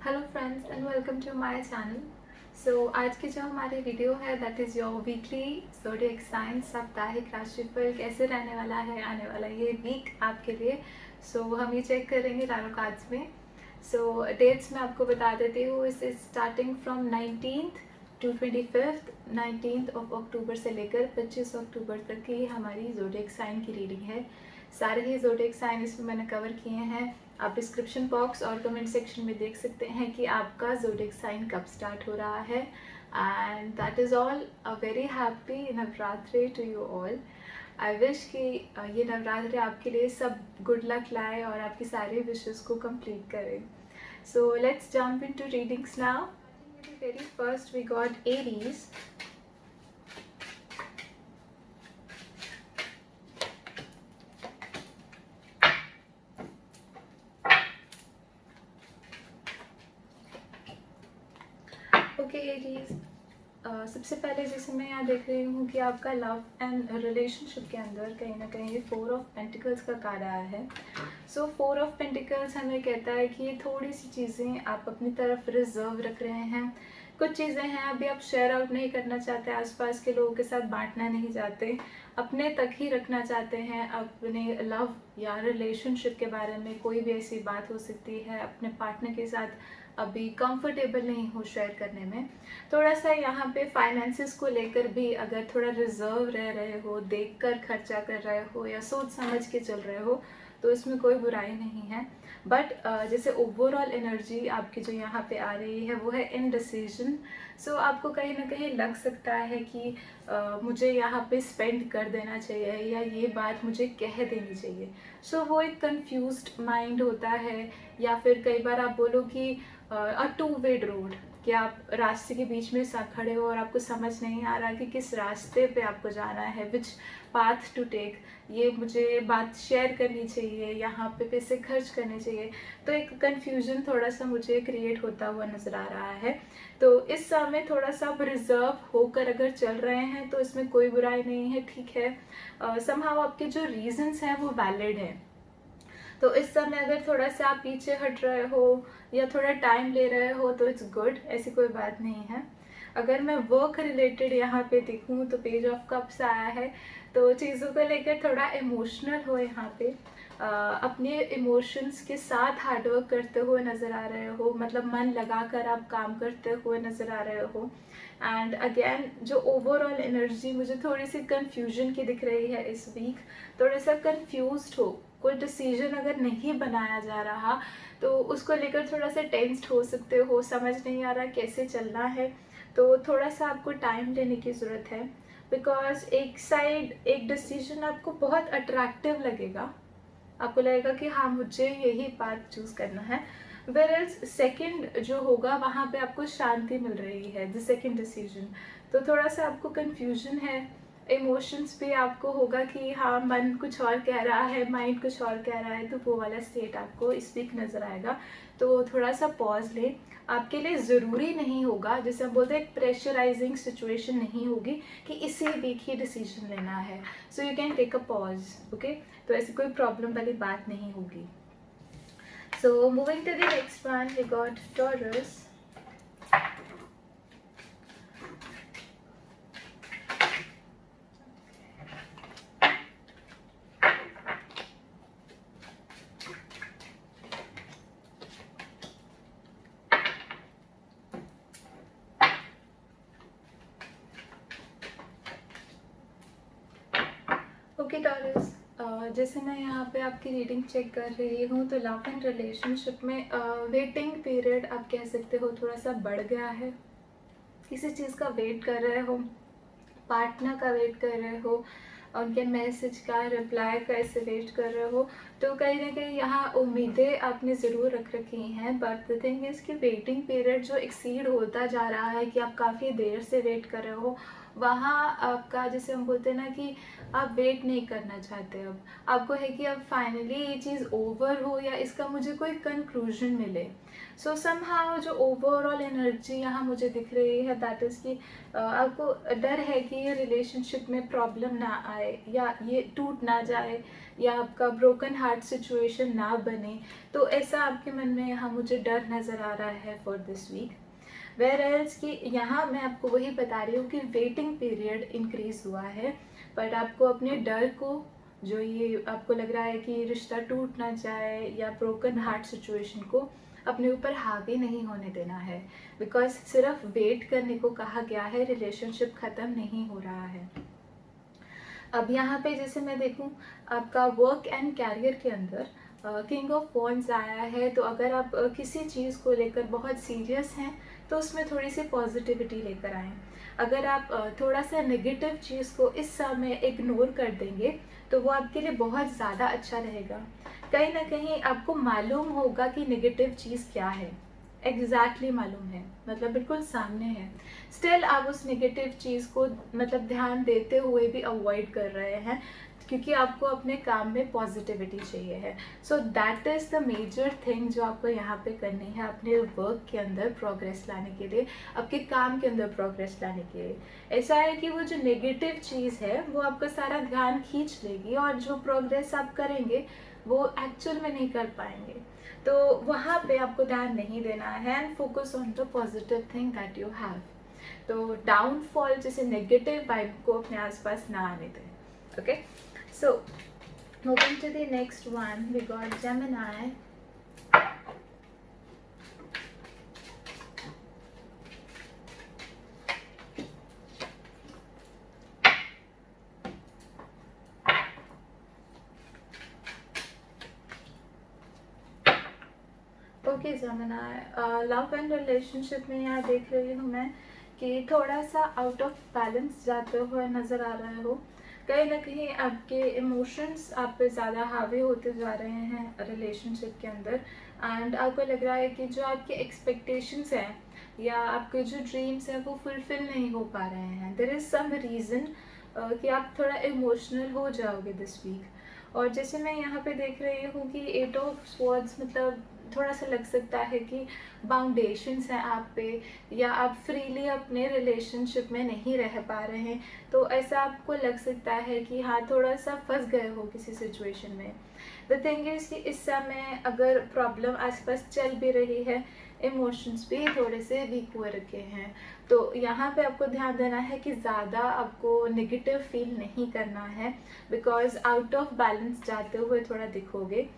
Hello friends and welcome to my channel. So आज की जो हमारी वीडियो है that is your weekly zodiac sign साप्ताहिक राशिफल कैसे रहने वाला है आने वाला ये वीक आपके लिए। हम ये चेक करेंगे टैरो कार्ड्स में। डेट्स मैं आपको बता देती हूँ। इस starting from 19th to 25th 19th of October से लेकर 25 अक्टूबर तक की हमारी ज़ोडिएक साइन की रीडिंग है। सारे ही ज़ोडिएक साइन इसमें मैंने कवर किए हैं। आप डिस्क्रिप्शन बॉक्स और कमेंट सेक्शन में देख सकते हैं कि आपका ज़ोडिएक साइन कब स्टार्ट हो रहा है। And that is all a very happy Navratri to you all. I wish कि ये नवरात्रि आपके लिए सब गुड लक लाए और आपकी सारी विशेस को कंप्लीट करे। So let's jump into readings now. Very first we got Aries. Okay Aries, सबसे पहले जैसे मैं यहाँ देख रही हूँ कि आपका लव एंड रिलेशनशिप के अंदर कहीं ना कहीं 4 ऑफ पेंटिकल्स का कार्ड आया है। 4 ऑफ पेंटिकल्स हमें कहता है कि थोड़ी सी चीज़ें आप अपनी तरफ रिजर्व रख रहे हैं। कुछ चीज़ें हैं अभी आप शेयर आउट नहीं करना चाहते, आसपास के लोगों के साथ बांटना नहीं चाहते, अपने तक ही रखना चाहते हैं। अपने लव या रिलेशनशिप के बारे में कोई भी ऐसी बात हो सकती है अपने पार्टनर के साथ अभी कंफर्टेबल नहीं हो शेयर करने में। थोड़ा सा यहाँ पे फाइनेंसिस को लेकर भी अगर थोड़ा रिजर्व रह रहे हो, देखकर खर्चा कर रहे हो या सोच समझ के चल रहे हो तो इसमें कोई बुराई नहीं है। बट जैसे ओवरऑल एनर्जी आपकी जो यहाँ पे आ रही है वो है इनडिसीजन। आपको कहीं ना कहीं लग सकता है कि मुझे यहाँ पे स्पेंड कर देना चाहिए या ये बात मुझे कह देनी चाहिए। वो एक कंफ्यूज्ड माइंड होता है। या फिर कई बार आप बोलो कि अ टू वेड रोड, कि आप रास्ते के बीच में सा खड़े हो और आपको समझ नहीं आ रहा कि किस रास्ते पे आपको जाना है, विच पाथ टू टेक। ये मुझे बात शेयर करनी चाहिए, यहाँ पे पैसे खर्च करने चाहिए। तो एक कन्फ्यूजन थोड़ा सा मुझे क्रिएट होता हुआ नज़र आ रहा है। तो इस समय थोड़ा सा आप रिजर्व होकर अगर चल रहे हैं तो इसमें कोई बुराई नहीं है, ठीक है। समहाउ आपके जो रीजंस हैं वो वैलिड हैं। तो इस समय अगर थोड़ा सा आप पीछे हट रहे हो या थोड़ा टाइम ले रहे हो तो इट्स गुड, ऐसी कोई बात नहीं है। अगर मैं वर्क रिलेटेड यहाँ पे देखूँ तो पेज ऑफ कप्स आया है। तो चीज़ों को लेकर थोड़ा इमोशनल हो यहाँ पे। अपने इमोशंस के साथ हार्डवर्क करते हुए नज़र आ रहे हो, मतलब मन लगाकर आप काम करते हुए नज़र आ रहे हो। एंड अगेन जो ओवरऑल एनर्जी मुझे थोड़ी सी कन्फ्यूजन की दिख रही है इस वीक। थोड़ा सा कन्फ्यूज्ड हो, कोई डिसीजन अगर नहीं बनाया जा रहा तो उसको लेकर थोड़ा सा टेंस्ड हो सकते हो, समझ नहीं आ रहा कैसे चलना है। तो थोड़ा सा आपको टाइम लेने की ज़रूरत है। बिकॉज एक साइड एक डिसीजन आपको बहुत अट्रैक्टिव लगेगा, आपको लगेगा कि हाँ मुझे यही पाथ चूज़ करना है। वेयरएज सेकंड जो होगा वहाँ पे आपको शांति मिल रही है, द सेकंड डिसीजन। तो थोड़ा सा आपको कंफ्यूजन है। इमोशंस भी आपको होगा कि हाँ मन कुछ और कह रहा है, माइंड कुछ और कह रहा है, तो वो वाला स्टेट आपको इस वीक नज़र आएगा। तो थोड़ा सा पॉज लें। आपके लिए ज़रूरी नहीं होगा, जैसे हम बोलते हैं एक प्रेशराइजिंग सिचुएशन नहीं होगी कि इसी वीक ही डिसीजन लेना है। You can take a pause, okay. तो ऐसी कोई प्रॉब्लम वाली बात नहीं होगी। So moving to the next one we got Taurus. Okay Taurus, जैसे मैं यहाँ पे आपकी रीडिंग चेक कर रही हूँ तो लव एंड रिलेशनशिप में वेटिंग पीरियड आप कह सकते हो थोड़ा सा बढ़ गया है। किसी चीज़ का वेट कर रहे हो, पार्टनर का वेट कर रहे हो, उनके मैसेज का रिप्लाई का ऐसे वेट कर रहे हो। तो कहीं ना कहीं यहाँ उम्मीदें आपने ज़रूर रख रखी हैं। बट द थिंग इज़ कि वेटिंग पीरियड जो एक्सीड होता जा रहा है, कि आप काफ़ी देर से वेट कर रहे हो, वहाँ आपका, जैसे हम बोलते हैं ना कि आप वेट नहीं करना चाहते, अब आपको है कि अब फाइनली ये चीज़ ओवर हो या इसका मुझे कोई कंक्लूजन मिले। सो समहाउ जो ओवरऑल एनर्जी यहाँ मुझे दिख रही है दैट इज़ कि आपको डर है कि ये रिलेशनशिप में प्रॉब्लम ना आए या ये टूट ना जाए या आपका ब्रोकन हार्ट सिचुएशन ना बने। तो ऐसा आपके मन में यहाँ मुझे डर नज़र आ रहा है for this week. Where else कि यहाँ मैं आपको वही बता रही हूँ कि वेटिंग पीरियड इंक्रीज हुआ है, बट आपको अपने डर को, जो ये आपको लग रहा है कि रिश्ता टूट ना जाए या ब्रोकन हार्ट सिचुएशन को, अपने ऊपर हावी नहीं होने देना है। बिकॉज सिर्फ वेट करने को कहा गया है, रिलेशनशिप ख़त्म नहीं हो रहा है। अब यहाँ पे जैसे मैं देखूँ आपका वर्क एंड कैरियर के अंदर किंग ऑफ वॉन्ड्स आया है, तो अगर आप किसी चीज़ को लेकर बहुत सीरियस हैं तो उसमें थोड़ी सी पॉजिटिविटी लेकर आएँ। अगर आप थोड़ा सा नेगेटिव चीज़ को इस समय इग्नोर कर देंगे तो वो आपके लिए बहुत ज़्यादा अच्छा रहेगा। कहीं ना कहीं आपको मालूम होगा कि नेगेटिव चीज़ क्या है, एग्जैक्टली मालूम है, मतलब बिल्कुल सामने है, स्टिल आप उस नेगेटिव चीज़ को मतलब ध्यान देते हुए भी अवॉइड कर रहे हैं क्योंकि आपको अपने काम में पॉजिटिविटी चाहिए है। So that is the major thing जो आपको यहाँ पे करनी है अपने वर्क के अंदर प्रोग्रेस लाने के लिए, आपके काम के अंदर प्रोग्रेस लाने के लिए। ऐसा है कि वो जो नेगेटिव चीज़ है वो आपका सारा ध्यान खींच लेगी और जो प्रोग्रेस आप करेंगे वो एक्चुअल में नहीं कर पाएंगे। तो वहाँ पे आपको ध्यान नहीं देना है and focus on the positive thing that you have. तो डाउनफॉल जैसे नेगेटिव वाइब को अपने आसपास ना आने दें। Okay, so moving to the next one, we got Gemini. Okay Gemini, love and relationship में यहाँ देख रही हूँ मैं कि थोड़ा सा आउट ऑफ बैलेंस जाते हुए नज़र आ रहे हो। कहीं ना कहीं आपके इमोशंस आप पे ज़्यादा हावी होते जा रहे हैं रिलेशनशिप के अंदर, एंड आपको लग रहा है कि जो आपके एक्सपेक्टेशंस हैं या आपके जो ड्रीम्स हैं वो फुलफिल नहीं हो पा रहे हैं। देयर इज़ सम रीज़न कि आप थोड़ा इमोशनल हो जाओगे दिस वीक। और जैसे मैं यहाँ पे देख रही हूँ कि 8 ऑफ स्वॉर्ड्स मतलब थोड़ा सा लग सकता है कि बाउंडेशंस हैं आप पे, या आप फ्रीली अपने रिलेशनशिप में नहीं रह पा रहे हैं। तो ऐसा आपको लग सकता है कि हाँ थोड़ा सा फंस गए हो किसी सिचुएशन में। द थिंग इज़ कि इस समय अगर प्रॉब्लम आसपास चल भी रही है, इमोशंस भी थोड़े से वीक हुए रखे हैं। तो यहाँ पे आपको ध्यान देना है कि ज़्यादा आपको नेगेटिव फील नहीं करना है, बिकॉज आउट ऑफ बैलेंस जाते हुए थोड़ा दिखोगे।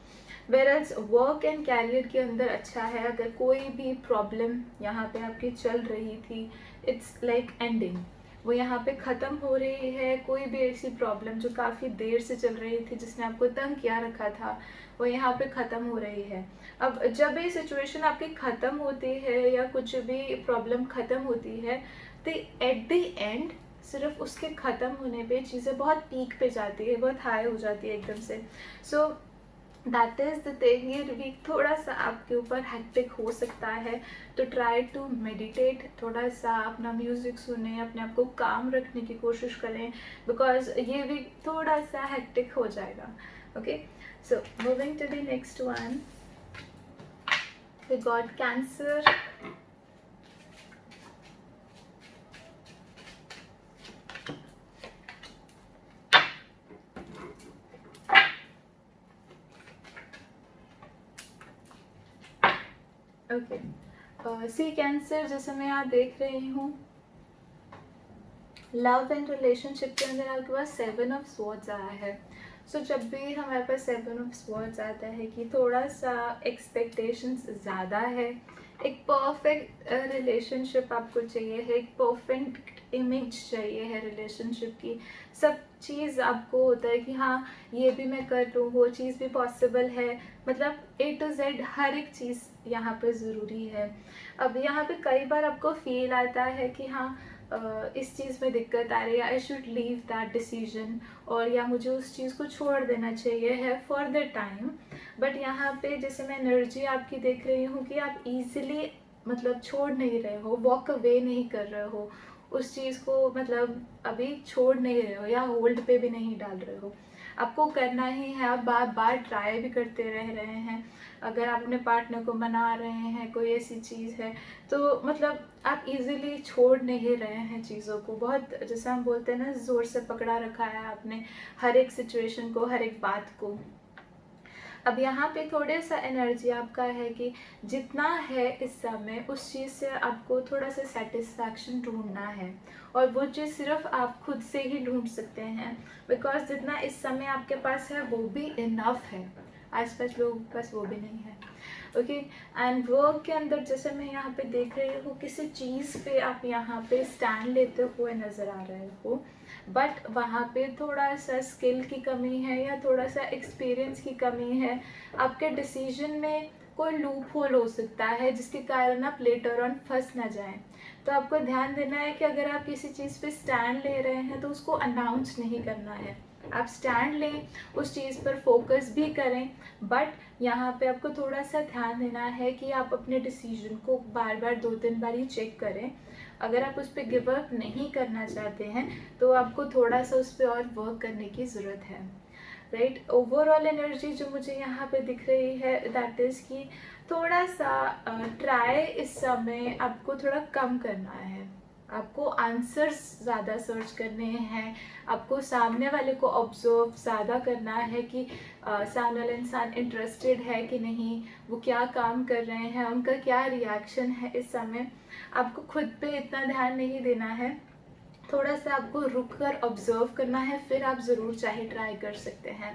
वेरएल्स वर्क एंड कैरियर के अंदर अच्छा है। अगर कोई भी प्रॉब्लम यहाँ पे आपकी चल रही थी, इट्स लाइक एंडिंग, वो यहाँ पे ख़त्म हो रही है। कोई भी ऐसी प्रॉब्लम जो काफ़ी देर से चल रही थी, जिसने आपको तंग किया रखा था, वो यहाँ पे ख़त्म हो रही है। अब जब ये सिचुएशन आपकी ख़त्म होती है या कुछ भी प्रॉब्लम ख़त्म होती है, तो एट द एंड सिर्फ उसके ख़त्म होने पे चीज़ें बहुत पीक पे जाती है, बहुत हाई हो जाती है एकदम से। सो दैट इज़ द थिंग, ये वीक थोड़ा सा आपके ऊपर हेक्टिक हो सकता है। तो ट्राई टू मेडिटेट, थोड़ा सा अपना म्यूज़िक सुने, अपने आप को काम रखने की कोशिश करें, बिकॉज ये वीक थोड़ा सा हेक्टिक हो जाएगा। Okay, so moving to the next one, we got Cancer. Okay, see Cancer, जैसे मैं यहाँ देख रही हूँ लव एंड रिलेशनशिप के अंदर आपके पास 7 ऑफ स्वॉर्ड्स आया है। सो जब भी हमारे पास 7 ऑफ स्वॉर्ड्स आता है कि थोड़ा सा एक्सपेक्टेशंस ज़्यादा है, एक परफेक्ट रिलेशनशिप आपको चाहिए है, एक परफेक्ट इमेज चाहिए है रिलेशनशिप की। सब चीज़ आपको होता है कि हाँ ये भी मैं कर लूँ, वो चीज़ भी पॉसिबल है, मतलब A to Z हर एक चीज़ यहाँ पे ज़रूरी है। अब यहाँ पे कई बार आपको फील आता है कि हाँ इस चीज़ में दिक्कत आ रही है, I should leave that decision, और या मुझे उस चीज़ को छोड़ देना चाहिए है फॉर द टाइम। बट यहाँ पे जैसे मैं एनर्जी आपकी देख रही हूँ कि आप इजीली मतलब छोड़ नहीं रहे हो, वॉक अवे नहीं कर रहे हो उस चीज़ को मतलब अभी छोड़ नहीं रहे हो या होल्ड पे भी नहीं डाल रहे हो, आपको करना ही है। आप बार बार ट्राई भी करते रह रहे हैं। अगर आप अपने पार्टनर को मना रहे हैं, कोई ऐसी चीज़ है, तो मतलब आप इजीली छोड़ नहीं रहे हैं चीज़ों को। बहुत जैसे हम बोलते हैं ना, ज़ोर से पकड़ा रखा है आपने हर एक सिचुएशन को, हर एक बात को। अब यहाँ पे थोड़े सा एनर्जी आपका है कि जितना है इस समय उस चीज़ से आपको थोड़ा सा सेटिस्फैक्शन ढूंढना है, और वो चीज़ सिर्फ आप खुद से ही ढूंढ सकते हैं। बिकॉज जितना इस समय आपके पास है वो भी इनफ है, आसपास लोगों के पास वो भी नहीं है। ओके, एंड वर्क के अंदर जैसे मैं यहाँ पे देख रही हूँ, किसी चीज़ पे आप यहाँ पे स्टैंड लेते हुए नज़र आ रहे हो, बट वहाँ पे थोड़ा सा स्किल की कमी है या थोड़ा सा एक्सपीरियंस की कमी है। आपके डिसीजन में कोई लूप होल हो सकता है जिसके कारण आप लेटर ऑन फंस ना जाएं। तो आपको ध्यान देना है कि अगर आप किसी चीज़ पे स्टैंड ले रहे हैं तो उसको अनाउंस नहीं करना है। आप स्टैंड लें, उस चीज़ पर फोकस भी करें, बट यहाँ पे आपको थोड़ा सा ध्यान देना है कि आप अपने डिसीजन को बार बार 2-3 बार ही चेक करें। अगर आप उस पर गिव अप नहीं करना चाहते हैं तो आपको थोड़ा सा उस पर और वर्क करने की ज़रूरत है, राइट। ओवरऑल एनर्जी जो मुझे यहाँ पे दिख रही है, दैट इज़ कि थोड़ा सा ट्राई इस समय आपको थोड़ा कम करना है। आपको आंसर्स ज़्यादा सर्च करने हैं, आपको सामने वाले को ऑब्जर्व ज़्यादा करना है कि सामने वाला इंसान इंटरेस्टेड है कि नहीं, वो क्या काम कर रहे हैं, उनका क्या रिएक्शन है इस समय। आपको खुद पे इतना ध्यान नहीं देना है, थोड़ा सा आपको रुक कर ऑब्जर्व करना है, फिर आप ज़रूर चाहे ट्राई कर सकते हैं।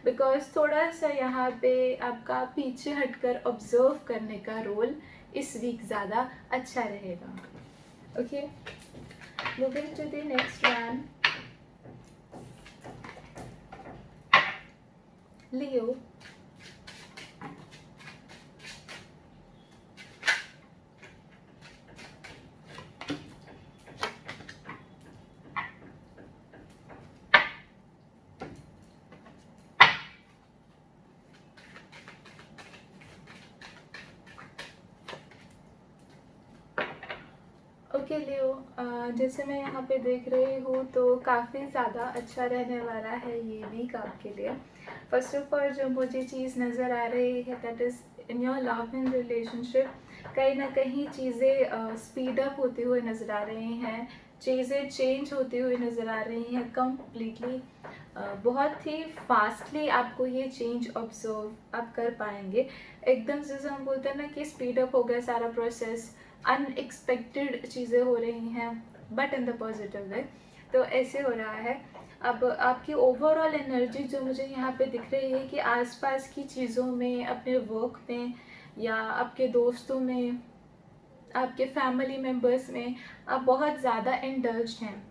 बिकॉज थोड़ा सा यहाँ पे आपका पीछे हटकर ऑब्जर्व करने का रोल इस वीक ज़्यादा अच्छा रहेगा। Okay, moving to the next one, Leo. Okay Leo, जैसे मैं यहाँ पे देख रही हूँ तो काफ़ी ज़्यादा अच्छा रहने वाला है ये वीक आपके लिए। फर्स्ट ऑफ ऑल जो मुझे चीज़ नज़र आ रही है, that is in your love and relationship कहीं ना कहीं चीज़ें स्पीड अप होती हुई नज़र आ रही हैं, चीज़ें चेंज होती हुई नज़र आ रही हैं कम्प्लीटली। बहुत ही फास्टली आपको ये चेंज ऑब्जर्व आप कर पाएंगे। एकदम जैसे हम बोलते हैं ना कि स्पीड अप हो गया सारा प्रोसेस, अनएक्सपेक्टेड चीज़ें हो रही हैं, but in the positive way. तो ऐसे हो रहा है। अब आपकी ओवरऑल एनर्जी जो मुझे यहाँ पे दिख रही है कि आसपास की चीज़ों में, अपने वर्क में या आपके दोस्तों में, आपके फैमिली मेम्बर्स में आप बहुत ज़्यादा इंडल्ज्ड हैं।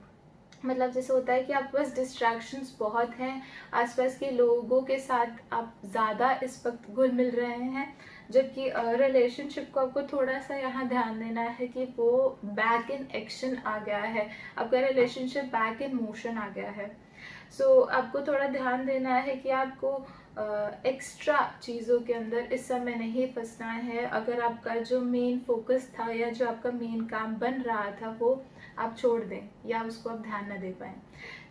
मतलब जैसे होता है कि आपके पास डिस्ट्रैक्शंस बहुत हैं, आसपास के लोगों के साथ आप ज़्यादा इस वक्त घुल मिल रहे हैं, जबकि रिलेशनशिप को आपको थोड़ा सा यहाँ ध्यान देना है कि वो बैक इन एक्शन आ गया है, आपका रिलेशनशिप बैक इन मोशन आ गया है। सो आपको थोड़ा ध्यान देना है कि आपको एक्स्ट्रा चीज़ों के अंदर इस समय नहीं फंसना है। अगर आपका जो मेन फोकस था या जो आपका मेन काम बन रहा था वो आप छोड़ दें या उसको आप ध्यान न दे पाएँ,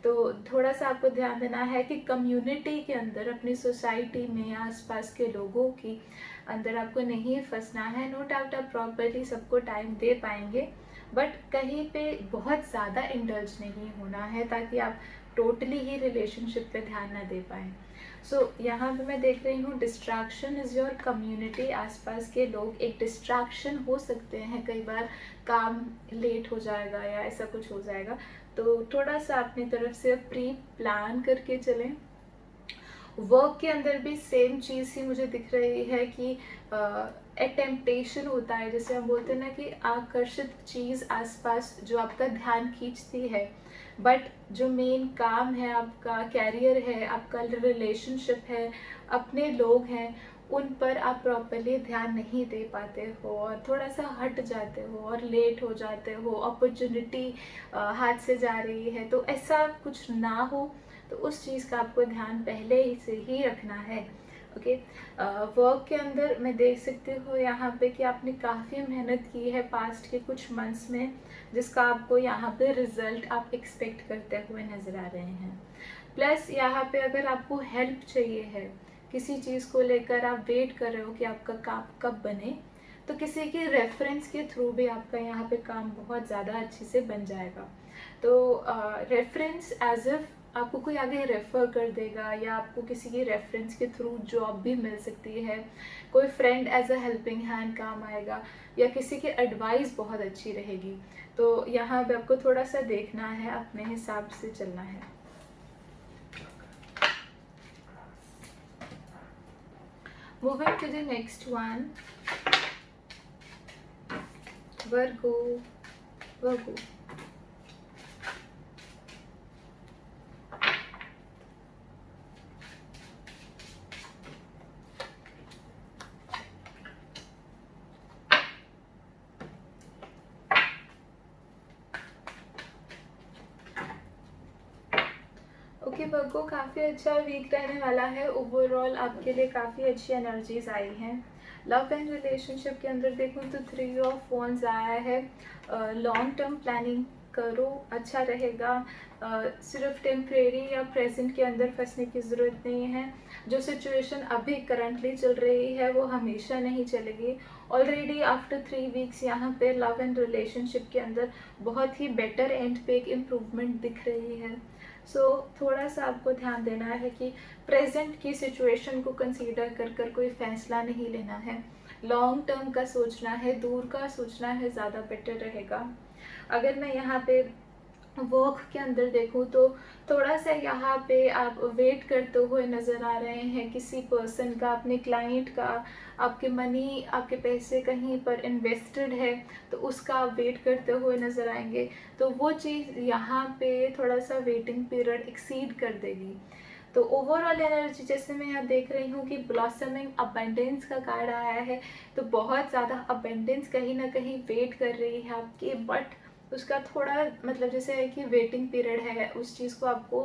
तो थोड़ा सा आपको ध्यान देना है कि कम्युनिटी के अंदर, अपनी सोसाइटी में, आसपास के लोगों की अंदर आपको नहीं फंसना है। नो डाउट आप प्रॉपर्ली सबको टाइम दे पाएंगे, बट कहीं पे बहुत ज़्यादा इंडल्ज नहीं होना है ताकि आप टोटली ही रिलेशनशिप पे ध्यान ना दे पाएँ। सो यहाँ पे मैं देख रही हूँ डिस्ट्रैक्शन इज़ योर कम्युनिटी। आसपास के लोग एक डिस्ट्रैक्शन हो सकते हैं, कई बार काम लेट हो जाएगा या ऐसा कुछ हो जाएगा, तो थोड़ा सा अपनी तरफ से प्री प्लान करके चलें। वर्क के अंदर भी सेम चीज़ ही मुझे दिख रही है कि एक टेम्पटेशन होता है, जैसे हम बोलते हैं ना कि आकर्षित चीज़ आसपास जो आपका ध्यान खींचती है, बट जो मेन काम है, आपका कैरियर है, आपका रिलेशनशिप है, अपने लोग हैं, उन पर आप प्रॉपरली ध्यान नहीं दे पाते हो और थोड़ा सा हट जाते हो और लेट हो जाते हो, अपॉर्चुनिटी हाथ से जा रही है। तो ऐसा कुछ ना हो, तो उस चीज़ का आपको ध्यान पहले ही से ही रखना है। ओके। वर्क के अंदर मैं देख सकती हूँ यहाँ पे कि आपने काफ़ी मेहनत की है पास्ट के कुछ मंथ्स में, जिसका आपको यहाँ पे रिजल्ट आप एक्सपेक्ट करते हुए नज़र आ रहे हैं। प्लस यहाँ पे अगर आपको हेल्प चाहिए है, किसी चीज़ को लेकर आप वेट कर रहे हो कि आपका काम कब बने, तो किसी के रेफरेंस के थ्रू भी आपका यहाँ पे काम बहुत ज़्यादा अच्छे से बन जाएगा। तो रेफरेंस एज इफ आपको कोई आगे रेफ़र कर देगा, या आपको किसी के रेफरेंस के थ्रू जॉब भी मिल सकती है, कोई friend as a helping hand काम आएगा, या किसी की एडवाइस बहुत अच्छी रहेगी। तो यहाँ पे आपको थोड़ा सा देखना है, अपने हिसाब से चलना है। Moving to the next one, Virgo. Virgo okay Virgo, काफ़ी अच्छा वीक रहने वाला है। ओवरऑल आपके लिए काफ़ी अच्छी एनर्जीज आई हैं। लव एंड रिलेशनशिप के अंदर देखूँ तो 3 ऑफ वॉन्ड्स आया है। लॉन्ग टर्म प्लानिंग करो, अच्छा रहेगा। सिर्फ टेम्परेरी या प्रेजेंट के अंदर फंसने की ज़रूरत नहीं है। जो सिचुएशन अभी करंटली चल रही है वो हमेशा नहीं चलेगी। ऑलरेडी आफ्टर 3 वीक्स यहाँ पे लव एंड रिलेशनशिप के अंदर बहुत ही बेटर एंड पे एक इम्प्रूवमेंट दिख रही है। सो थोड़ा सा आपको ध्यान देना है कि प्रेजेंट की सिचुएशन को कंसीडर कर कर कोई फैसला नहीं लेना है। लॉन्ग टर्म का सोचना है, दूर का सोचना है, ज़्यादा बेटर रहेगा। अगर मैं यहाँ पे वर्क के अंदर देखूँ तो थोड़ा सा यहाँ पे आप वेट करते हुए नज़र आ रहे हैं किसी पर्सन का, अपने क्लाइंट का। आपके मनी, आपके पैसे कहीं पर इन्वेस्टेड है तो उसका आप वेट करते हुए नज़र आएंगे। तो वो चीज़ यहाँ पे थोड़ा सा वेटिंग पीरियड एक्सीड कर देगी। तो ओवरऑल एनर्जी जैसे मैं यहाँ देख रही हूँ कि ब्लॉसमिंग अबेंडेंस का कार्ड आया है, तो बहुत ज़्यादा अबेंडेंस कहीं ना कहीं वेट कर रही है आपकी। बट उसका थोड़ा मतलब जैसे है कि वेटिंग पीरियड है, उस चीज़ को आपको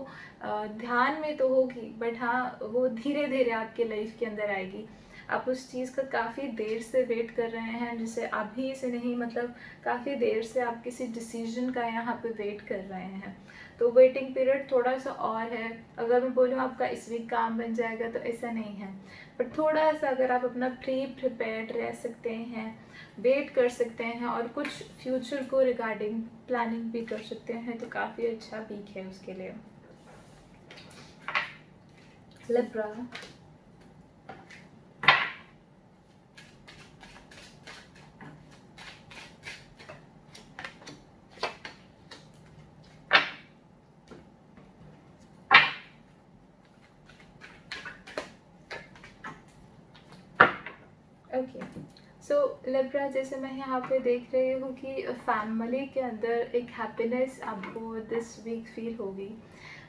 ध्यान में तो होगी, बट हाँ वो धीरे धीरे आपके लाइफ के अंदर आएगी। आप उस चीज़ का काफ़ी देर से वेट कर रहे हैं, जैसे अभी से नहीं, मतलब काफ़ी देर से आप किसी डिसीजन का यहाँ पे वेट कर रहे हैं। तो वेटिंग पीरियड थोड़ा सा और है। अगर मैं बोलूँ आपका इस वीक काम बन जाएगा तो ऐसा नहीं है, बट थोड़ा सा अगर आप अपना प्रिपेयर्ड रह सकते हैं, वेट कर सकते हैं और कुछ फ्यूचर को रिगार्डिंग प्लानिंग भी कर सकते हैं, तो काफ़ी अच्छा वीक है उसके लिए। लिब्रा। ओके, सो लिब्रा, जैसे मैं यहाँ पे देख रही हूँ कि फैमिली के अंदर एक हैप्पीनेस आपको दिस वीक फील होगी।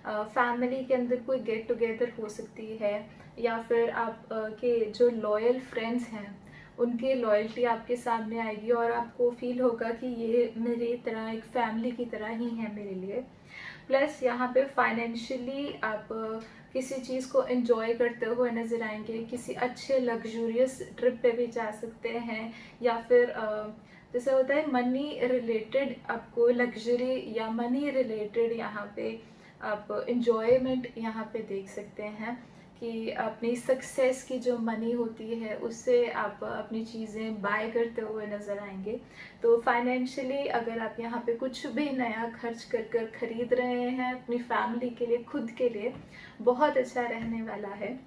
फैमिली के अंदर कोई गेट टुगेदर हो सकती है, या फिर आप के जो लॉयल फ्रेंड्स हैं उनकी लॉयल्टी आपके सामने आएगी और आपको फील होगा कि ये मेरी तरह एक फैमिली की तरह ही है मेरे लिए। प्लस यहाँ पे फाइनेंशियली आप किसी चीज़ को एंजॉय करते हुए नज़र आएंगे, किसी अच्छे लग्जूरियस ट्रिप पे भी जा सकते हैं, या फिर जैसे होता है मनी रिलेटेड आपको लग्जरी या मनी रिलेटेड यहाँ पे आप एंजॉयमेंट यहाँ पे देख सकते हैं कि अपनी सक्सेस की जो मनी होती है उससे आप अपनी चीज़ें बाय करते हुए नज़र आएंगे। तो फाइनेंशियली अगर आप यहाँ पे कुछ भी नया खर्च कर कर खरीद रहे हैं अपनी फैमिली के लिए, खुद के लिए, बहुत अच्छा रहने वाला है।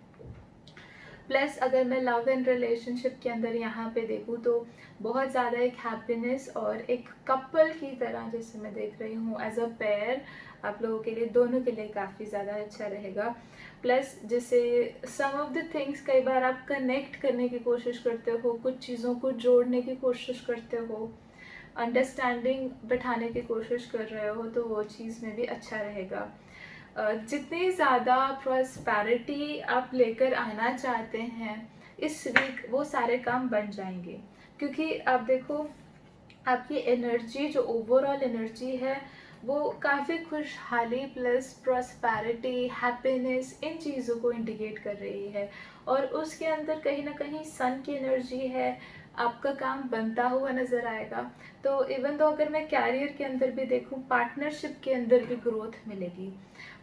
प्लस अगर मैं लव एंड रिलेशनशिप के अंदर यहाँ पे देखूँ तो बहुत ज़्यादा एक हैप्पीनेस और एक कपल की तरह जैसे मैं देख रही हूँ, एज अ पेयर आप लोगों के लिए, दोनों के लिए काफ़ी ज़्यादा अच्छा रहेगा। प्लस जैसे सम ऑफ द थिंग्स कई बार आप कनेक्ट करने की कोशिश करते हो, कुछ चीज़ों को जोड़ने की कोशिश करते हो, अंडरस्टैंडिंग बैठाने की कोशिश कर रहे हो, तो वो चीज़ में भी अच्छा रहेगा। जितनी ज़्यादा प्रॉस्पेरिटी आप लेकर आना चाहते हैं इस वीक, वो सारे काम बन जाएंगे। क्योंकि आप देखो आपकी एनर्जी, जो ओवरऑल एनर्जी है वो काफ़ी खुशहाली प्लस प्रॉस्पेरिटी, हैप्पीनेस, इन चीज़ों को इंडिकेट कर रही है। और उसके अंदर कहीं ना कहीं सन की एनर्जी है, आपका काम बनता हुआ नज़र आएगा। तो इवन तो अगर मैं कैरियर के अंदर भी देखूं, पार्टनरशिप के अंदर भी ग्रोथ मिलेगी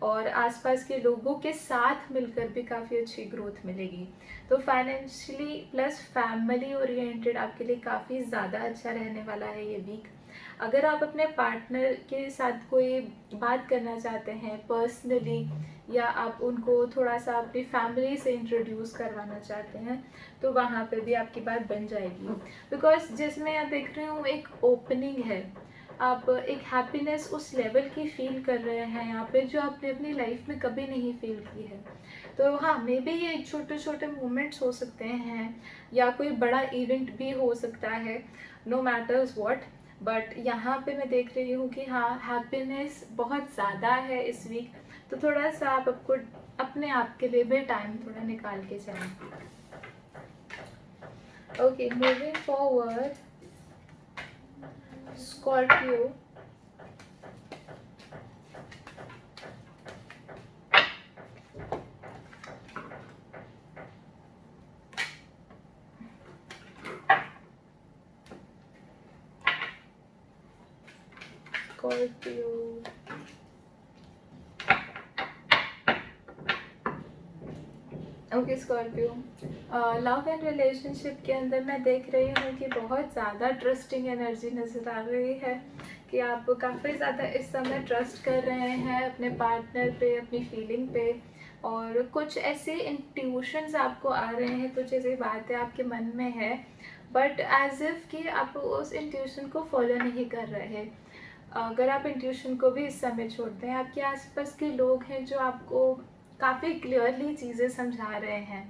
और आसपास के लोगों के साथ मिलकर भी काफ़ी अच्छी ग्रोथ मिलेगी। तो फाइनेंशियली प्लस फैमिली ओरिएंटेड आपके लिए काफ़ी ज़्यादा अच्छा रहने वाला है ये वीक। अगर आप अपने पार्टनर के साथ कोई बात करना चाहते हैं पर्सनली, या आप उनको थोड़ा सा अपनी फैमिली से इंट्रोड्यूस करवाना चाहते हैं, तो वहाँ पे भी आपकी बात बन जाएगी। बिकॉज जिसमें आप देख रही हूँ एक ओपनिंग है, आप एक हैप्पीनेस उस लेवल की फील कर रहे हैं यहाँ पे जो आपने अपनी लाइफ में कभी नहीं फील की है। तो हाँ, मे बी ये छोटे छोटे मोमेंट्स हो सकते हैं या कोई बड़ा इवेंट भी हो सकता है, नो मैटर्स व्हाट, बट यहाँ पे मैं देख रही हूँ कि हाँ, हैप्पीनेस बहुत ज़्यादा है इस वीक। तो थोड़ा सा आप आपको अपने आप के लिए भी टाइम थोड़ा निकाल के चलें। Okay, moving forward, Scorpio. Scorpio, okay Scorpio, love and relationship के अंदर मैं देख रही हूँ कि बहुत ज़्यादा ट्रस्टिंग एनर्जी नज़र आ रही है कि आप काफ़ी ज़्यादा इस समय ट्रस्ट कर रहे हैं अपने पार्टनर पे, अपनी फीलिंग पे। और कुछ ऐसे इंट्यूशंस आपको आ रहे हैं, कुछ ऐसी बातें आपके मन में है, बट एज इफ़ कि आप उस इंट्यूशन को फॉलो नहीं कर रहे। अगर आप इंट्यूशन को भी इस समय छोड़ते हैं, आपके आसपास के लोग हैं जो आपको काफ़ी क्लियरली चीज़ें समझा रहे हैं,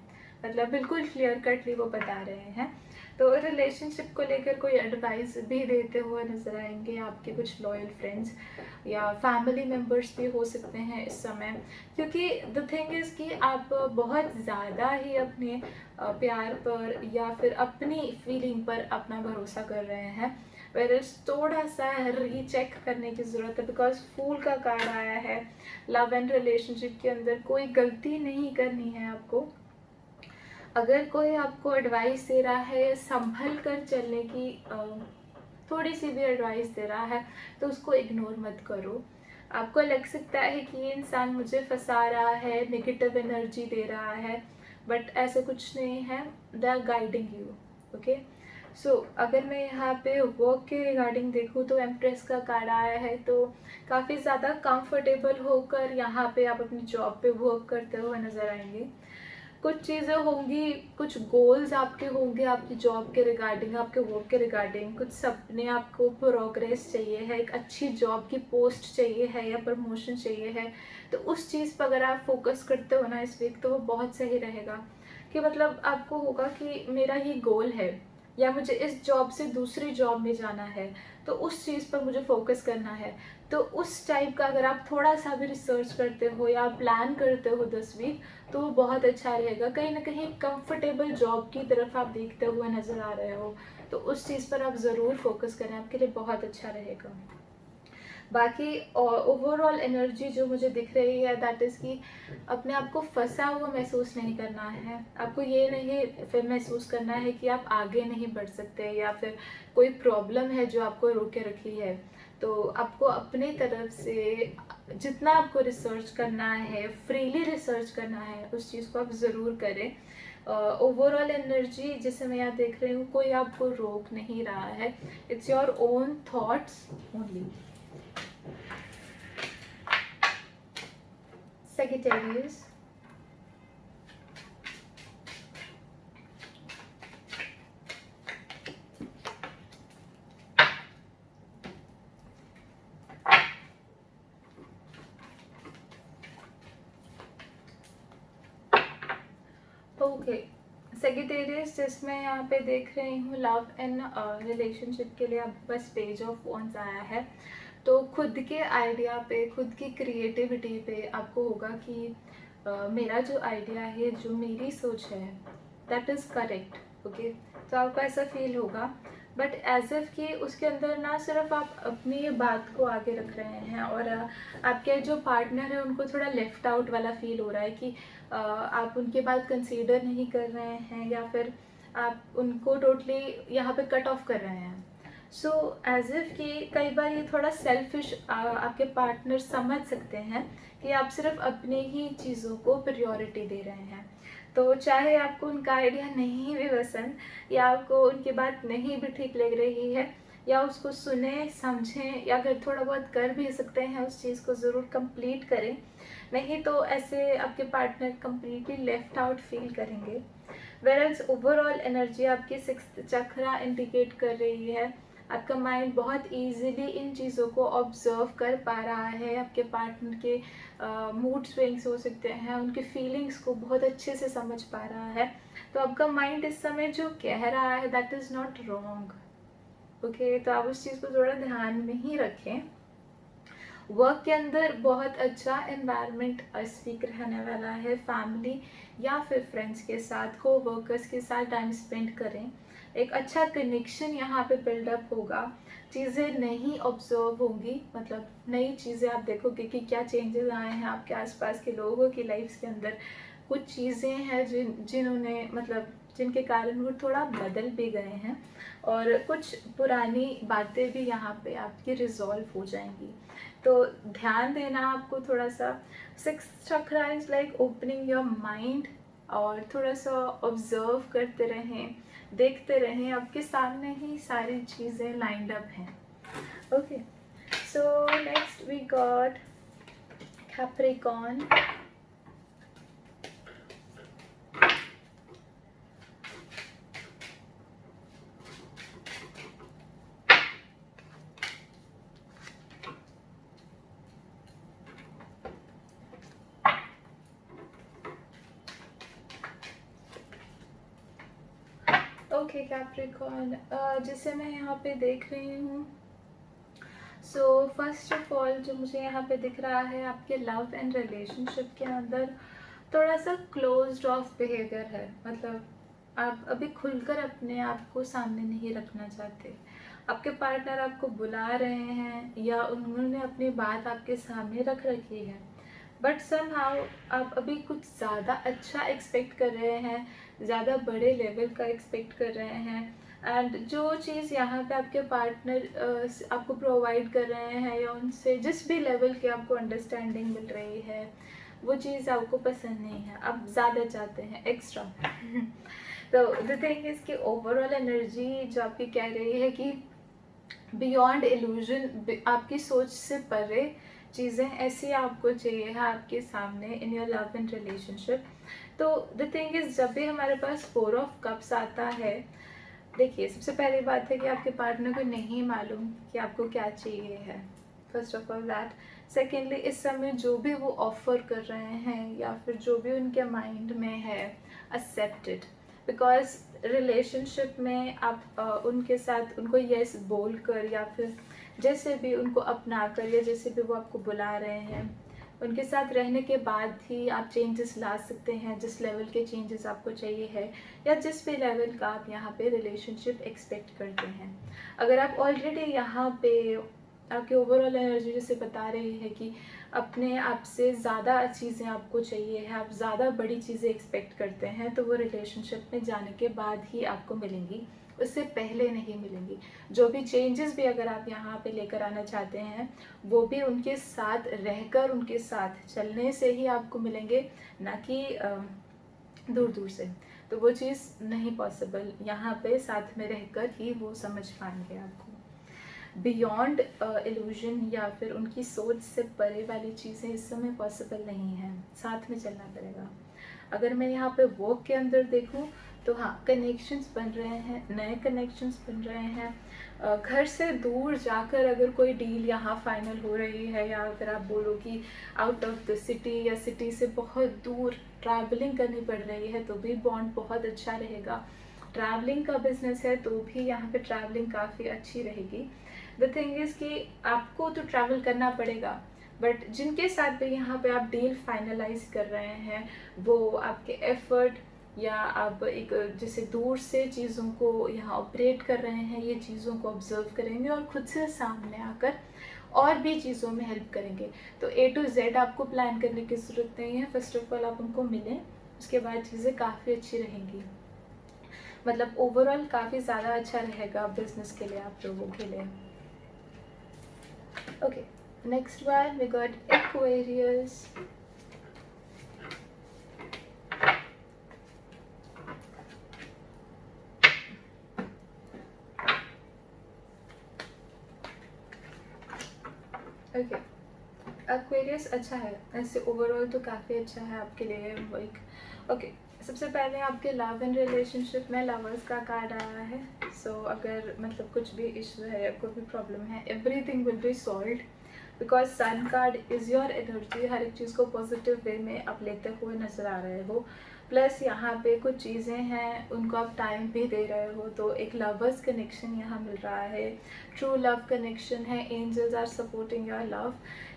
मतलब बिल्कुल क्लियर कटली वो बता रहे हैं। तो रिलेशनशिप को लेकर कोई एडवाइस भी देते हुए नजर आएंगे आपके कुछ लॉयल फ्रेंड्स या फैमिली मेम्बर्स भी हो सकते हैं इस समय। क्योंकि द थिंग इज़ कि आप बहुत ज़्यादा ही अपने प्यार पर या फिर अपनी फीलिंग पर अपना भरोसा कर रहे हैं, वेयर थोड़ा सा रीचेक करने की ज़रूरत है। बिकॉज फूल का कार्ड आया है, लव एंड रिलेशनशिप के अंदर कोई गलती नहीं करनी है आपको। अगर कोई आपको एडवाइस दे रहा है संभल कर चलने की, थोड़ी सी भी एडवाइस दे रहा है, तो उसको इग्नोर मत करो। आपको लग सकता है कि ये इंसान मुझे फंसा रहा है, नेगेटिव एनर्जी दे रहा है, बट ऐसा कुछ नहीं है। They are guiding you. Okay, so अगर मैं यहाँ पे वर्क के रिगार्डिंग देखूँ तो एम्प्रेस का कार्ड आया है, तो काफ़ी ज़्यादा कंफर्टेबल होकर यहाँ पे आप अपनी जॉब पे वर्क करते हुए नज़र आएंगे। कुछ चीज़ें होंगी, कुछ गोल्स आपके होंगे आपकी जॉब के रिगार्डिंग, आपके वर्क के रिगार्डिंग, कुछ सपने, आपको प्रोग्रेस चाहिए है, एक अच्छी जॉब की पोस्ट चाहिए है या प्रमोशन चाहिए है। तो उस चीज़ पर अगर आप फोकस करते हो ना इस वीक, तो वो बहुत सही रहेगा। कि मतलब आपको होगा कि मेरा ये गोल है या मुझे इस जॉब से दूसरी जॉब में जाना है, तो उस चीज़ पर मुझे फोकस करना है। तो उस टाइप का अगर आप थोड़ा सा भी रिसर्च करते हो या प्लान करते हो 10 वीक, तो वो बहुत अच्छा रहेगा। कहीं ना कहीं कंफर्टेबल जॉब की तरफ आप देखते हुए नज़र आ रहे हो, तो उस चीज़ पर आप ज़रूर फोकस करें, आपके लिए बहुत अच्छा रहेगा। बाकी ओवरऑल एनर्जी जो मुझे दिख रही है दैट इज़ कि अपने आप को फंसा हुआ महसूस नहीं करना है। आपको ये नहीं फिर महसूस करना है कि आप आगे नहीं बढ़ सकते या फिर कोई प्रॉब्लम है जो आपको रोके रखी है। तो आपको अपने तरफ से जितना आपको रिसर्च करना है, फ्रीली रिसर्च करना है, उस चीज़ को आप ज़रूर करें। ओवरऑल एनर्जी जिसे मैं यहाँ देख रही हूँ, कोई आपको रोक नहीं रहा है। It's your own thoughts only. Sagittarius, okay Sagittarius, जिसमें यहाँ पे देख रही हूँ लव एंड रिलेशनशिप के लिए आपके पास पेज ऑफ वॉन्ड्स आया है। तो खुद के आइडिया पे, खुद की क्रिएटिविटी पे आपको होगा कि मेरा जो आइडिया है, जो मेरी सोच है, दैट इज़ करेक्ट। ओके, तो आपको ऐसा फील होगा। बट एज इफ कि उसके अंदर ना सिर्फ आप अपनी बात को आगे रख रहे हैं और आपके जो पार्टनर है उनको थोड़ा लेफ्ट आउट वाला फील हो रहा है कि आप उनकी बात कंसीडर नहीं कर रहे हैं या फिर आप उनको टोटली यहाँ पे कट ऑफ कर रहे हैं। सो एज इफ कि कई बार ये थोड़ा सेल्फिश आपके पार्टनर समझ सकते हैं कि आप सिर्फ अपने ही चीज़ों को प्रायोरिटी दे रहे हैं। तो चाहे आपको उनका आइडिया नहीं भी पसंद या आपको उनकी बात नहीं भी ठीक लग रही है, या उसको सुने समझें, या अगर थोड़ा बहुत कर भी सकते हैं उस चीज़ को ज़रूर कंप्लीट करें, नहीं तो ऐसे आपके partner completely left out feel करेंगे। वेरएल्स ओवरऑल एनर्जी आपकी सिक्स्थ चक्रा इंडिकेट कर रही है आपका माइंड बहुत इजीली इन चीज़ों को ऑब्जर्व कर पा रहा है, आपके पार्टनर के मूड स्विंग्स हो सकते हैं, उनके फीलिंग्स को बहुत अच्छे से समझ पा रहा है। तो आपका माइंड इस समय जो कह रहा है that is not wrong. Okay, तो आप उस चीज़ को थोड़ा ध्यान में ही रखें। वर्क के अंदर बहुत अच्छा एनवायरनमेंट इस वीक रहने वाला है। फैमिली या फिर फ्रेंड्स के साथ, को वर्कर्स के साथ टाइम स्पेंड करें। एक अच्छा कनेक्शन यहाँ पे बिल्डअप होगा, चीज़ें नई ऑब्जर्व होंगी, मतलब नई चीज़ें आप देखोगे कि क्या चेंजेस आए हैं आपके आसपास के लोगों की लाइफ्स के अंदर। कुछ चीज़ें हैं जिन्होंने मतलब जिनके कारण वो थोड़ा बदल भी गए हैं, और कुछ पुरानी बातें भी यहाँ पे आपकी रिजॉल्व हो जाएंगी। तो ध्यान देना आपको थोड़ा सा। Six chakra is like opening your mind, और थोड़ा सा ऑब्जर्व करते रहें, देखते रहें, आपके सामने ही सारी चीज़ें लाइंड अप हैं। Okay, so next we got Capricorn. Okay Capricorn, जिसे मैं यहाँ पे देख रही हूँ, सो फर्स्ट ऑफ ऑल जो मुझे यहाँ पे दिख रहा है आपके लव एंड रिलेशनशिप के अंदर थोड़ा सा क्लोज्ड ऑफ बिहेवियर है। मतलब आप अभी खुलकर अपने आप को सामने नहीं रखना चाहते। आपके पार्टनर आपको बुला रहे हैं या उन्होंने अपनी बात आपके सामने रख रखी है, बट समहाउ आप अभी कुछ ज़्यादा अच्छा एक्सपेक्ट कर रहे हैं, ज़्यादा बड़े लेवल का एक्सपेक्ट कर रहे हैं, एंड जो चीज़ यहाँ पे आपके पार्टनर आपको प्रोवाइड कर रहे हैं या उनसे जिस भी लेवल की आपको अंडरस्टैंडिंग मिल रही है वो चीज़ आपको पसंद नहीं है, आप ज़्यादा चाहते हैं एक्स्ट्रा। तो द थिंग इज़ कि ओवरऑल एनर्जी जो आपकी कह रही है कि बियॉन्ड इल्यूजन, आपकी सोच से परे चीज़ें ऐसी आपको चाहिए है आपके सामने in your love and relationship. तो द थिंग इज़ जब भी हमारे पास फोर ऑफ कप्स आता है, देखिए सबसे पहली बात है कि आपके पार्टनर को नहीं मालूम कि आपको क्या चाहिए है, first of all that. Secondly, इस समय जो भी वो ऑफर कर रहे हैं या फिर जो भी उनके माइंड में है, एक्सेप्ट इट, बिकॉज रिलेशनशिप में आप उनके साथ उनको यस बोल कर या फिर जैसे भी उनको अपना कर या जैसे भी वो आपको बुला रहे हैं उनके साथ रहने के बाद ही आप चेंजेस ला सकते हैं, जिस लेवल के चेंजेस आपको चाहिए है या जिस भी लेवल का आप यहाँ पे रिलेशनशिप एक्सपेक्ट करते हैं। अगर आप ऑलरेडी यहाँ पे आपकी ओवरऑल एनर्जी जैसे बता रही है कि अपने आप से ज़्यादा चीज़ें आपको चाहिए है, आप ज़्यादा बड़ी चीज़ें एक्सपेक्ट करते हैं, तो वो रिलेशनशिप में जाने के बाद ही आपको मिलेंगी, उससे पहले नहीं मिलेंगी। जो भी चेंजेस भी अगर आप यहाँ पे लेकर आना चाहते हैं वो भी उनके साथ रहकर उनके साथ चलने से ही आपको मिलेंगे, ना कि दूर दूर से। तो वो चीज़ नहीं पॉसिबल, यहाँ पे साथ में रहकर ही वो समझ पाएंगे आपको। बियॉन्ड इल्यूजन या फिर उनकी सोच से परे वाली चीज़ें इस समय पॉसिबल नहीं है, साथ में चलना पड़ेगा। अगर मैं यहाँ पे वर्क के अंदर देखूँ तो हाँ, कनेक्शंस बन रहे हैं, नए कनेक्शंस बन रहे हैं। घर से दूर जाकर अगर कोई डील यहाँ फाइनल हो रही है, या अगर आप बोलो कि आउट ऑफ द सिटी या सिटी से बहुत दूर ट्रैवलिंग करनी पड़ रही है, तो भी बॉन्ड बहुत अच्छा रहेगा। ट्रैवलिंग का बिजनेस है तो भी यहाँ पे ट्रैवलिंग काफ़ी अच्छी रहेगी। द थिंग इज़ कि आपको तो ट्रैवल करना पड़ेगा, बट जिनके साथ भी यहाँ पे आप डील फाइनलाइज कर रहे हैं वो आपके एफर्ट या आप एक जैसे दूर से चीज़ों को यहाँ ऑपरेट कर रहे हैं, ये चीज़ों को ऑब्जर्व करेंगे और खुद से सामने आकर और भी चीज़ों में हेल्प करेंगे। तो A to Z आपको प्लान करने की ज़रूरत नहीं है। फर्स्ट ऑफ ऑल आप उनको मिलें, उसके बाद चीज़ें काफ़ी अच्छी रहेंगी। मतलब ओवरऑल काफ़ी ज़्यादा अच्छा रहेगा बिजनेस के लिए, आप लोगों के लिए। Okay, next one we got Aquarius. Okay, Aquarius अच्छा है ऐसे ओवरऑल, तो काफ़ी अच्छा है आपके लिए एक। ओके, सबसे पहले आपके लव एंड रिलेशनशिप में लवर्स का कार्ड आया है। सो अगर मतलब कुछ भी इशू है या कोई भी प्रॉब्लम है, everything will be solved because sun card is your energy. हर एक चीज़ को पॉजिटिव वे में आप लेते हुए नज़र आ रहे हो। प्लस यहाँ पे कुछ चीज़ें हैं उनको आप टाइम भी दे रहे हो, तो एक लवर्स कनेक्शन यहाँ मिल रहा है, ट्रू लव कनेक्शन है। Angels are supporting your love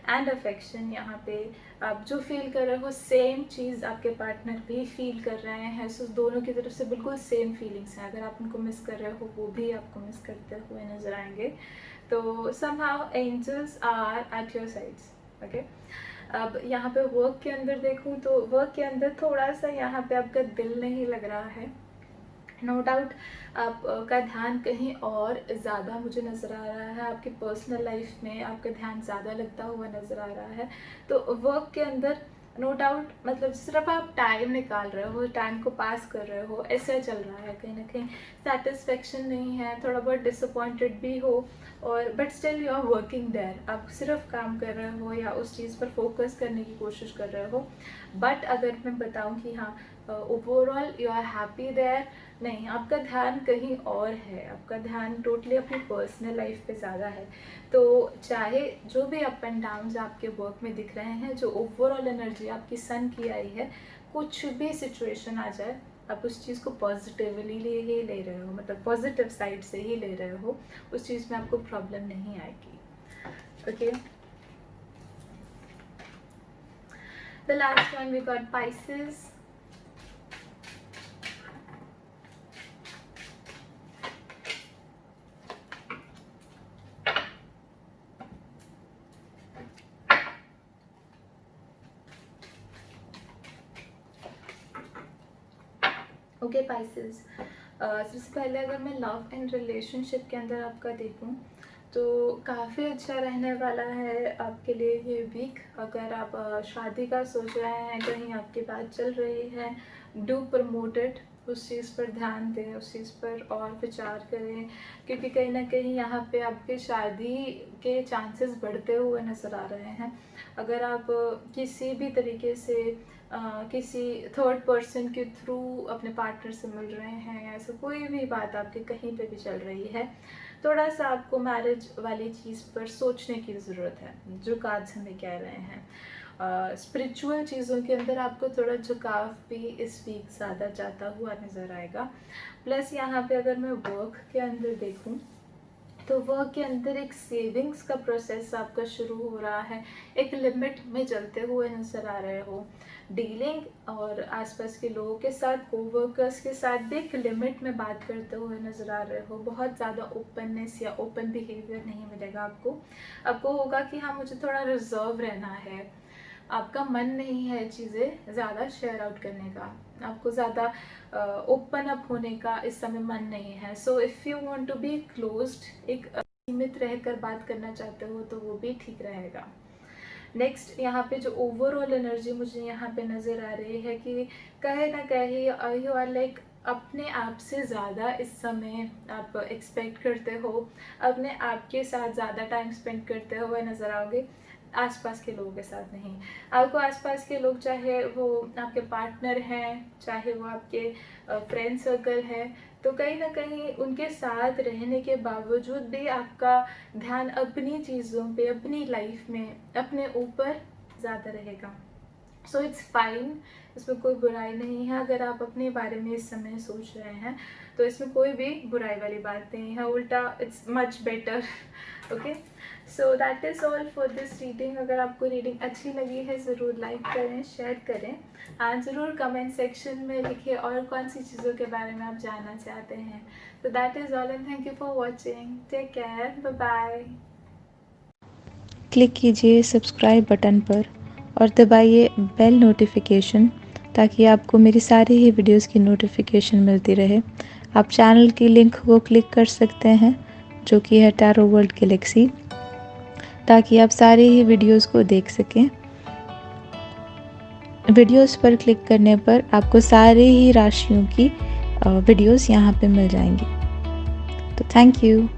and affection. यहाँ पे आप जो फील कर रहे हो सेम चीज़ आपके पार्टनर भी फील कर रहे हैं। सो दोनों की तरफ से बिल्कुल सेम फीलिंग्स हैं। अगर आप उनको मिस कर रहे हो, वो भी आपको मिस करते हुए नजर आएंगे। तो somehow angels are at your sides. Okay, अब यहाँ पे वर्क के अंदर देखूँ तो वर्क के अंदर थोड़ा सा यहाँ पे आपका दिल नहीं लग रहा है। नो डाउट आपका ध्यान कहीं और ज़्यादा मुझे नज़र आ रहा है। आपकी पर्सनल लाइफ में आपका ध्यान ज़्यादा लगता हुआ नज़र आ रहा है। तो वर्क के अंदर नो डाउट मतलब सिर्फ आप टाइम निकाल रहे हो, टाइम को पास कर रहे हो, ऐसा चल रहा है। कहीं ना कहीं सेटिस्फेक्शन नहीं है, थोड़ा बहुत डिसअपॉइंटेड भी हो, और but still you are working there. आप सिर्फ काम कर रहे हो या उस चीज़ पर फोकस करने की कोशिश कर रहे हो। बट अगर मैं बताऊं कि हाँ overall you are happy there, नहीं, आपका ध्यान कहीं और है। आपका ध्यान टोटली अपनी पर्सनल लाइफ पे ज़्यादा है। तो चाहे जो भी अप एंड डाउन्स आपके वर्क में दिख रहे हैं, जो ओवरऑल एनर्जी आपकी सन की आई है, कुछ भी सिचुएशन आ जाए, आप उस चीज़ को पॉजिटिवली ही ले रहे हो, मतलब पॉजिटिव साइड से ही ले रहे हो। उस चीज़ में आपको प्रॉब्लम नहीं आएगी। Okay, the last one we got Pisces. Okay Pisces, सबसे पहले अगर मैं लव एंड रिलेशनशिप के अंदर आपका देखूं तो काफ़ी अच्छा रहने वाला है आपके लिए ये वीक। अगर आप शादी का सोच रहे हैं, कहीं आपकी बात चल रही है, डू प्रमोटेड, उस चीज़ पर ध्यान दें, उस चीज़ पर और विचार करें, क्योंकि कहीं ना कहीं यहाँ पे आपके शादी के चांसेस बढ़ते हुए नज़र आ रहे हैं। अगर आप किसी भी तरीके से किसी थर्ड पर्सन के थ्रू अपने पार्टनर से मिल रहे हैं, या ऐसा कोई भी बात आपके कहीं पे भी चल रही है, थोड़ा सा आपको मैरिज वाली चीज़ पर सोचने की ज़रूरत है, जो कार्ड्स हमें कह रहे हैं। स्पिरिचुअल चीज़ों के अंदर आपको थोड़ा झुकाव भी इस वीक ज़्यादा जाता हुआ नज़र आएगा। प्लस यहाँ पे अगर मैं वर्क के अंदर देखूँ तो वर्क के अंदर एक सेविंग्स का प्रोसेस आपका शुरू हो रहा है, एक लिमिट में चलते हुए नज़र आ रहे हो। डीलिंग और आसपास के लोगों के साथ, कोवर्कर्स के साथ भी एक लिमिट में बात करते हुए नज़र आ रहे हो। बहुत ज़्यादा ओपननेस या ओपन बिहेवियर नहीं मिलेगा आपको। आपको होगा कि हाँ मुझे थोड़ा रिजर्व रहना है। आपका मन नहीं है चीज़ें ज़्यादा शेयर आउट करने का, आपको ज़्यादा ओपन अप होने का इस समय मन नहीं है। So if you want to be closed, एक सीमित रहकर बात करना चाहते हो, तो वो भी ठीक रहेगा। नेक्स्ट यहाँ पे जो ओवरऑल एनर्जी मुझे यहाँ पे नज़र आ रही है कि कहीं ना कहीं यू आर लाइक अपने आप से ज़्यादा इस समय आप एक्सपेक्ट करते हो, अपने आप के साथ ज़्यादा टाइम स्पेंड करते हुए नज़र आओगे, आसपास के लोगों के साथ नहीं। आपको आसपास के लोग, चाहे वो आपके पार्टनर हैं, चाहे वो आपके फ्रेंड सर्कल है, तो कहीं ना कहीं उनके साथ रहने के बावजूद भी आपका ध्यान अपनी चीज़ों पे, अपनी लाइफ में, अपने ऊपर ज़्यादा रहेगा। सो इट्स फाइन, इसमें कोई बुराई नहीं है। अगर आप अपने बारे में इस समय सोच रहे हैं तो इसमें कोई भी बुराई वाली बात नहीं है, उल्टा it's much better. Okay, so that is all for this reading. अगर आपको रीडिंग अच्छी लगी है ज़रूर लाइक करें, शेयर करें एंड ज़रूर कमेंट सेक्शन में लिखिए और कौन सी चीज़ों के बारे में आप जानना चाहते हैं। तो that is all and thank you for watching. Take care, bye bye. Click कीजिए सब्सक्राइब बटन पर और दबाइए बेल नोटिफिकेशन ताकि आपको मेरी सारी ही वीडियोस की नोटिफिकेशन मिलती रहे। आप चैनल की लिंक को क्लिक कर सकते हैं जो कि है टैरो वर्ल्ड गैलेक्सी, ताकि आप सारी ही वीडियोस को देख सकें। वीडियोस पर क्लिक करने पर आपको सारी ही राशियों की वीडियोस यहाँ पे मिल जाएंगी। तो थैंक यू।